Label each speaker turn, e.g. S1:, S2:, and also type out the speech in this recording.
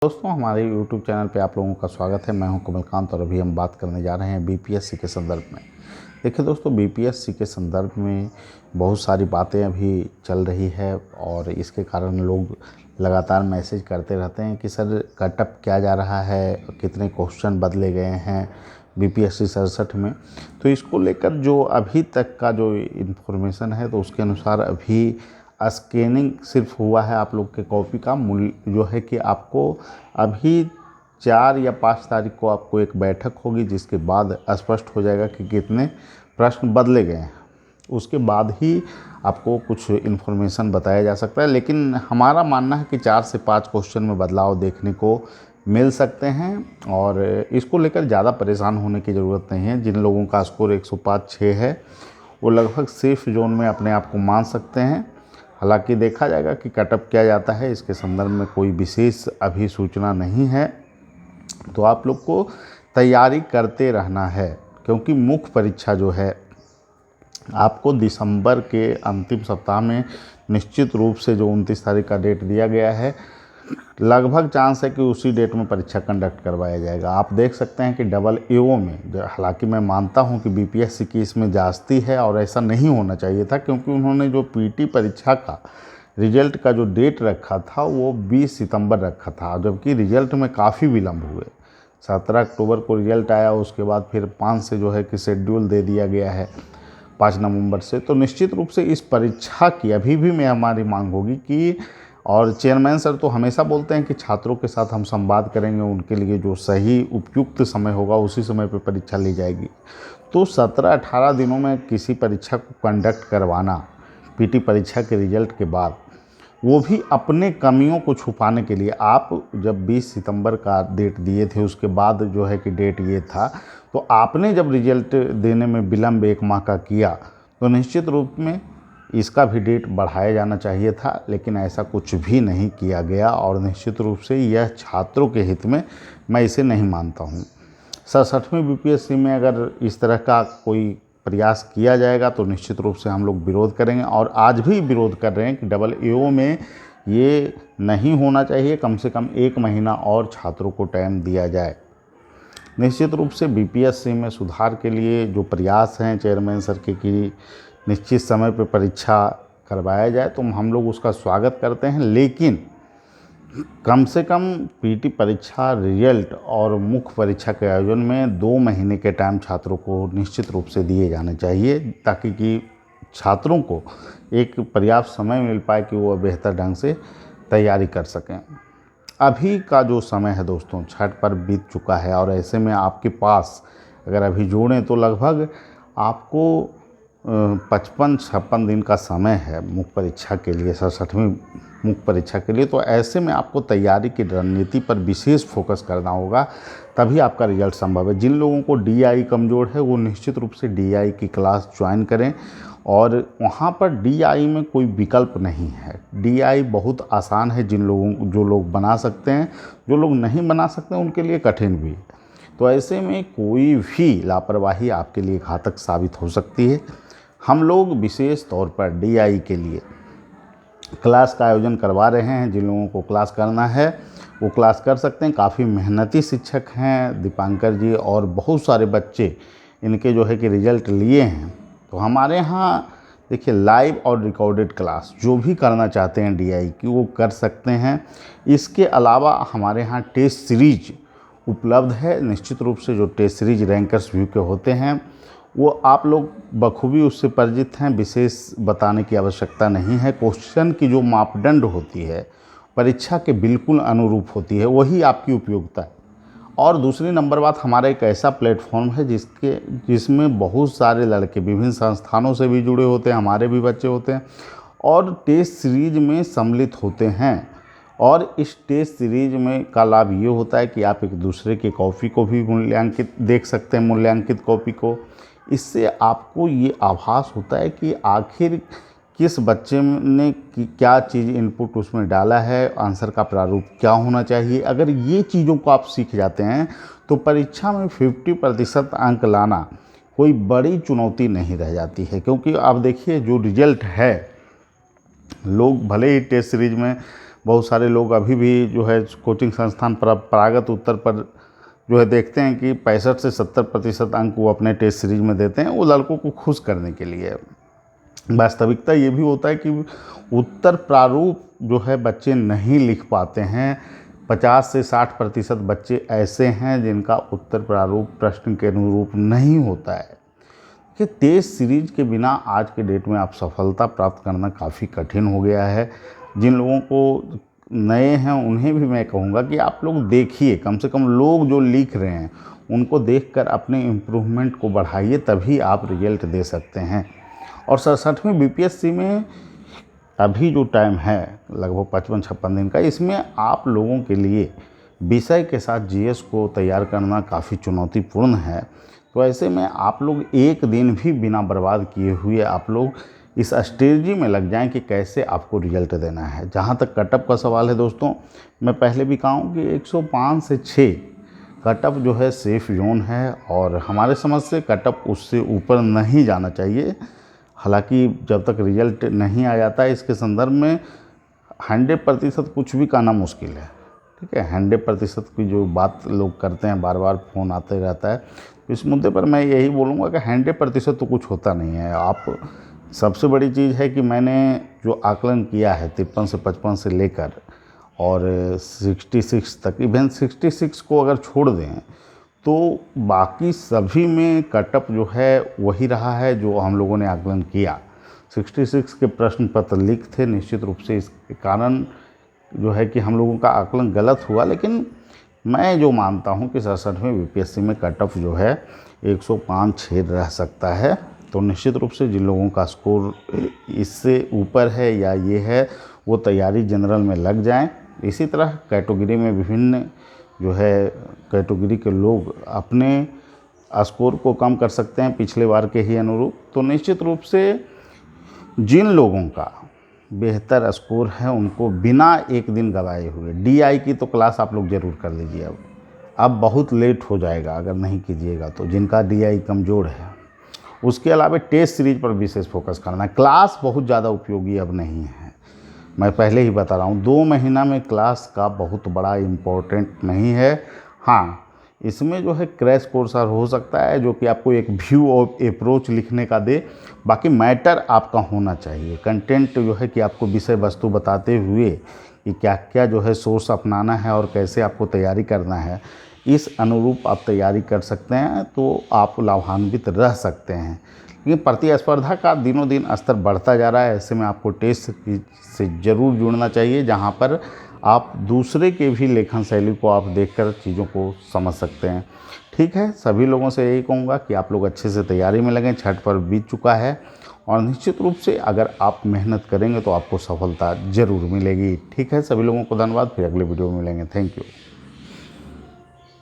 S1: दोस्तों, हमारे YouTube channel पे आप लोगों का स्वागत है। मैं हूं कमलकांत और अभी हम बात करने जा रहे हैं बीपीएससी के संदर्भ में। देखिए दोस्तों, बीपीएससी के संदर्भ में बहुत सारी बातें अभी चल रही है और इसके कारण लोग लगातार मैसेज करते रहते हैं कि सर कटअप क्या जा रहा है, कितने क्वेश्चन बदले गए हैं बीपीएससी 67 में। तो इसको लेकर जो अभी तक का जो इन्फॉर्मेशन है तो उसके अनुसार अभी स्कैनिंग सिर्फ हुआ है आप लोग के कॉपी का। मूल्य जो है कि आपको अभी 4 या 5 तारीख को आपको एक बैठक होगी, जिसके बाद स्पष्ट हो जाएगा कि कितने प्रश्न बदले गए हैं। उसके बाद ही आपको कुछ इन्फॉर्मेशन बताया जा सकता है, लेकिन हमारा मानना है कि 4 से 5 क्वेश्चन में बदलाव देखने को मिल सकते हैं और इसको लेकर ज़्यादा परेशान होने की ज़रूरत नहीं है। जिन लोगों का स्कोर 105-6 है वो लगभग सेफ जोन में अपने आप को मान सकते हैं। हालांकि देखा जाएगा कि कटअप किया जाता है, इसके संदर्भ में कोई विशेष अभी सूचना नहीं है। तो आप लोग को तैयारी करते रहना है, क्योंकि मुख्य परीक्षा जो है आपको दिसंबर के अंतिम सप्ताह में निश्चित रूप से जो 29 तारीख का डेट दिया गया है, लगभग चांस है कि उसी डेट में परीक्षा कंडक्ट करवाया जाएगा। आप देख सकते हैं कि डबल एओ में, हालांकि मैं मानता हूं कि बीपीएससी की इसमें जास्ती है और ऐसा नहीं होना चाहिए था, क्योंकि उन्होंने जो पीटी परीक्षा का रिजल्ट का जो डेट रखा था वो 20 सितंबर रखा था, जबकि रिजल्ट में काफ़ी विलम्ब हुए। 17 अक्टूबर को रिजल्ट आया, उसके बाद फिर 5 से जो है कि शेड्यूल दे दिया गया है 5 नवंबर से। तो निश्चित रूप से इस परीक्षा की अभी भी मैं हमारी मांग होगी कि, और चेयरमैन सर तो हमेशा बोलते हैं कि छात्रों के साथ हम संवाद करेंगे, उनके लिए जो सही उपयुक्त समय होगा उसी समय पर परीक्षा ली जाएगी। तो 17-18 दिनों में किसी परीक्षा को कंडक्ट करवाना पीटी परीक्षा के रिजल्ट के बाद, वो भी अपने कमियों को छुपाने के लिए। आप जब 20 सितंबर का डेट दिए थे, उसके बाद जो है कि डेट ये था, तो आपने जब रिजल्ट देने में विलम्ब 1 माह का किया, तो निश्चित रूप में इसका भी डेट बढ़ाया जाना चाहिए था, लेकिन ऐसा कुछ भी नहीं किया गया और निश्चित रूप से यह छात्रों के हित में मैं इसे नहीं मानता हूँ। 67वीं बीपीएससी में अगर इस तरह का कोई प्रयास किया जाएगा तो निश्चित रूप से हम लोग विरोध करेंगे, और आज भी विरोध कर रहे हैं कि डबल एओ में ये नहीं होना चाहिए। कम से कम 1 महीना और छात्रों को टाइम दिया जाए। निश्चित रूप से बीपीएससी में सुधार के लिए जो प्रयास हैं चेयरमैन सर के कि निश्चित समय पर परीक्षा करवाया जाए, तो हम लोग उसका स्वागत करते हैं, लेकिन कम से कम पीटी परीक्षा रिजल्ट और मुख्य परीक्षा के आयोजन में 2 महीने के टाइम छात्रों को निश्चित रूप से दिए जाने चाहिए, ताकि कि छात्रों को एक पर्याप्त समय मिल पाए कि वो बेहतर ढंग से तैयारी कर सकें। अभी का जो समय है दोस्तों, छठ पर्व बीत चुका है और ऐसे में आपके पास अगर अभी जोड़ें तो लगभग आपको 55-56 दिन का समय है मुख्य परीक्षा के लिए, 67वीं मुख्य परीक्षा के लिए। तो ऐसे में आपको तैयारी की रणनीति पर विशेष फोकस करना होगा, तभी आपका रिजल्ट संभव है। जिन लोगों को डीआई कमज़ोर है वो निश्चित रूप से डीआई की क्लास ज्वाइन करें, और वहाँ पर डीआई में कोई विकल्प नहीं है। डीआई बहुत आसान है, जो लोग बना सकते हैं। जो लोग नहीं बना सकते उनके लिए कठिन भी है। तो ऐसे में कोई भी लापरवाही आपके लिए घातक साबित हो सकती है। हम लोग विशेष तौर पर डीआई के लिए क्लास का आयोजन करवा रहे हैं। जिन लोगों को क्लास करना है वो क्लास कर सकते हैं। काफ़ी मेहनती शिक्षक हैं दीपांकर जी, और बहुत सारे बच्चे इनके जो है कि रिजल्ट लिए हैं। तो हमारे यहाँ देखिए लाइव और रिकॉर्डेड क्लास जो भी करना चाहते हैं डीआई की वो कर सकते हैं। इसके अलावा हमारे यहाँ टेस्ट सीरीज उपलब्ध है। निश्चित रूप से जो टेस्ट सीरीज रैंकर्स व्यू के होते हैं वो आप लोग बखूबी उससे परिचित हैं, विशेष बताने की आवश्यकता नहीं है। क्वेश्चन की जो मापदंड होती है परीक्षा के बिल्कुल अनुरूप होती है, वही आपकी उपयोगिता है। और दूसरी नंबर बात, हमारा एक ऐसा प्लेटफॉर्म है जिसमें बहुत सारे लड़के विभिन्न संस्थानों से भी जुड़े होते हैं, हमारे भी बच्चे होते हैं और टेस्ट सीरीज में सम्मिलित होते हैं। और इस टेस्ट सीरीज में का लाभ ये होता है कि आप एक दूसरे के कॉपी को भी देख सकते हैं, मूल्यांकित कॉपी को। इससे आपको ये आभास होता है कि आखिर किस बच्चे ने क्या चीज़ इनपुट उसमें डाला है, आंसर का प्रारूप क्या होना चाहिए। अगर ये चीज़ों को आप सीख जाते हैं तो परीक्षा में 50% अंक लाना कोई बड़ी चुनौती नहीं रह जाती है। क्योंकि आप देखिए जो रिजल्ट है, लोग भले ही टेस्ट सीरीज में बहुत सारे लोग अभी भी जो है कोचिंग संस्थान परंपरागत उत्तर पर जो है देखते हैं कि 65 से 70% अंक वो अपने टेस्ट सीरीज में देते हैं, वो लड़कों को खुश करने के लिए। वास्तविकता ये भी होता है कि उत्तर प्रारूप जो है बच्चे नहीं लिख पाते हैं। 50 से 60% बच्चे ऐसे हैं जिनका उत्तर प्रारूप प्रश्न के अनुरूप नहीं होता है कि टेस्ट सीरीज के बिना आज के डेट में आप सफलता प्राप्त करना काफ़ी कठिन हो गया है। जिन लोगों को नए हैं उन्हें भी मैं कहूँगा कि आप लोग देखिए, कम से कम लोग जो लिख रहे हैं उनको देखकर अपने इम्प्रूवमेंट को बढ़ाइए, तभी आप रिजल्ट दे सकते हैं। और 67वीं बीपीएससी में अभी जो टाइम है लगभग 55-56 दिन का, इसमें आप लोगों के लिए विषय के साथ जीएस को तैयार करना काफ़ी चुनौतीपूर्ण है। तो ऐसे में आप लोग एक दिन भी बिना बर्बाद किए हुए आप लोग इस स्ट्रेटजी में लग जाएं कि कैसे आपको रिजल्ट देना है। जहां तक कटअप का सवाल है दोस्तों, मैं पहले भी कहा हूं कि 105 से 6 कटअप जो है सेफ जोन है और हमारे समझ से कटअप उससे ऊपर नहीं जाना चाहिए। हालांकि जब तक रिजल्ट नहीं आ जाता है इसके संदर्भ में 100% कुछ भी कहना मुश्किल है। ठीक है, 100% की जो बात लोग करते हैं, बार बार फ़ोन आते रहता है, इस मुद्दे पर मैं यही बोलूँगा कि 100% तो कुछ होता नहीं है। आप सबसे बड़ी चीज़ है कि मैंने जो आकलन किया है 53 से 55 से लेकर और 66 तक, इवन 66 को अगर छोड़ दें तो बाकी सभी में कटअप जो है वही रहा है जो हम लोगों ने आकलन किया। 66 के प्रश्न पत्र लीक थे, निश्चित रूप से इसके कारण जो है कि हम लोगों का आकलन गलत हुआ। लेकिन मैं जो मानता हूं कि 67वीं बीपीएससी में कटअप जो है 105-6 रह सकता है। तो निश्चित रूप से जिन लोगों का स्कोर इससे ऊपर है या ये है वो तैयारी जनरल में लग जाएं। इसी तरह कैटेगरी में विभिन्न जो है कैटेगरी के लोग अपने स्कोर को कम कर सकते हैं पिछले बार के ही अनुरूप। तो निश्चित रूप से जिन लोगों का बेहतर स्कोर है उनको बिना एक दिन गवाए हुए डीआई की तो क्लास आप लोग ज़रूर कर लीजिए। अब बहुत लेट हो जाएगा अगर नहीं कीजिएगा तो, जिनका डीआई कमज़ोर है। उसके अलावा टेस्ट सीरीज पर विशेष फोकस करना है। क्लास बहुत ज़्यादा उपयोगी अब नहीं है, मैं पहले ही बता रहा हूँ। 2 महीना में क्लास का बहुत बड़ा इम्पोर्टेंट नहीं है। हाँ, इसमें जो है क्रैश कोर्स हो सकता है जो कि आपको एक व्यू और अप्रोच लिखने का दे, बाकी मैटर आपका होना चाहिए। कंटेंट जो है कि आपको विषय वस्तु बताते हुए कि क्या क्या जो है सोर्स अपनाना है और कैसे आपको तैयारी करना है, इस अनुरूप आप तैयारी कर सकते हैं तो आप लाभान्वित रह सकते हैं। लेकिन प्रतिस्पर्धा का दिनों दिन स्तर बढ़ता जा रहा है, ऐसे में आपको टेस्ट से ज़रूर जुड़ना चाहिए, जहाँ पर आप दूसरे के भी लेखन शैली को आप देखकर चीज़ों को समझ सकते हैं। ठीक है, सभी लोगों से यही कहूँगा कि आप लोग अच्छे से तैयारी में लगें। छठ पर्व बीत चुका है और निश्चित रूप से अगर आप मेहनत करेंगे तो आपको सफलता ज़रूर मिलेगी। ठीक है, सभी लोगों को धन्यवाद, फिर अगले वीडियो में मिलेंगे। Thank you.